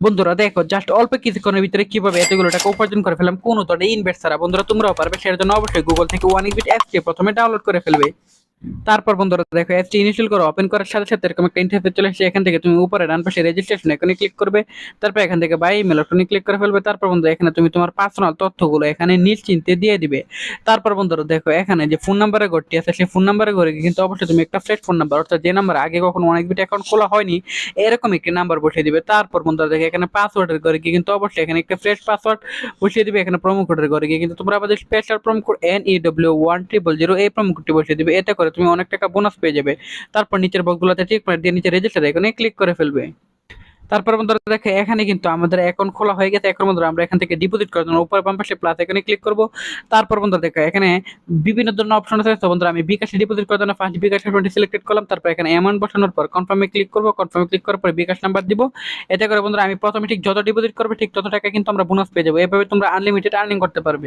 বন্ধুরা দেখো জাস্ট অল্প কিছুক্ষণের ভিতরে কিভাবে এতগুলো টাকা উপার্জন করে ফেললাম কোনো ধরনের ইনভেস্ট ছাড়া। বন্ধুরা তোমরাও পারবে, সেটার জন্য অবশ্যই গুগল থেকে ওয়ান ইবিট অ্যাপসটি প্রথমে ডাউনলোড করে ফেলবে। তারপর বন্ধুরা দেখো অ্যাপসটি ইনস্টল করো, ওপেন করার সাথে সাথে এরকম একটা ইন্টারফেস চলে আসছে। এখান থেকে তুমি উপরে ডান পাশে রেজিস্ট্রেশন এখানে ক্লিক করবে। তারপর এখান থেকে বাই ইমেল অপশনে ক্লিক করে ফেলবে। তারপর বন্ধুরা এখানে তুমি তোমার পার্সোনাল তথ্যগুলো এখানে নিশ্চিন্তে দিয়ে দিবে। তারপর বন্ধুরা দেখো এখানে যে ফোন নাম্বারের ঘরটি আছে সেই ফোন নাম্বারের ঘরে কিন্তু অবশ্যই তুমি একটা ফ্রেশ ফোন নাম্বার, অর্থাৎ যে নাম্বার আগে কখনো অনেক বিট অ্যাকাউন্ট খোলা হয়নি এরকম একটি নাম্বার বসিয়ে দিবে। তারপর বন্ধুরা দেখো এখানে পাসওয়ার্ডের ঘরে গিয়ে কিন্তু অবশ্যই এখানে একটা ফ্রেশ পাসওয়ার্ড বসিয়ে দিবে। এখানে প্রোমো কোডের ঘরে গিয়ে কিন্তু তোমরা আমাদের স্পেশাল প্রোমো কোড NEW1000 এই প্রোমো কোডটি বসিয়ে দিবে। এতে করে তুমি অনেক টাকা বোনাস পেয়ে যাবে। তারপর নিচের বক্সগুলোতে টিক মার্ক দিয়ে নিচে রেজিস্টার আইকনে ক্লিক করে ফেলবে। তারপর বন্ধুরা দেখে এখানে কিন্তু আমাদের অ্যাকাউন্ট খোলা হয়ে গেছে। এখন বন্ধুরা আমরা এখান থেকে ডিপোজিট করার জন্য উপরে বাম পাশে প্লাস এখানে ক্লিক করব। তারপর বন্ধুরা দেখো এখানে বিভিন্ন ধরনের অপশন আছে। তো বন্ধুরা আমি বিকাশে ডিপোজিট করার জন্য ফার্স্ট বিকাশ অপশনটি সিলেক্টেড করলাম। তারপর এখানে অ্যামাউন্ট বসানোর পর কনফার্মে ক্লিক করব। কনফার্মে ক্লিক করার পর বিকাশ নাম্বার দিব। এতে করে বন্ধুরা আমি প্রথমে ঠিক যত ডিপোজিট করবে ঠিক তত টাকা কিন্তু আমরা বোনাস পেয়ে যাবো। এভাবে তোমরা আনলিমিটেড আর্নিং করতে পারবে।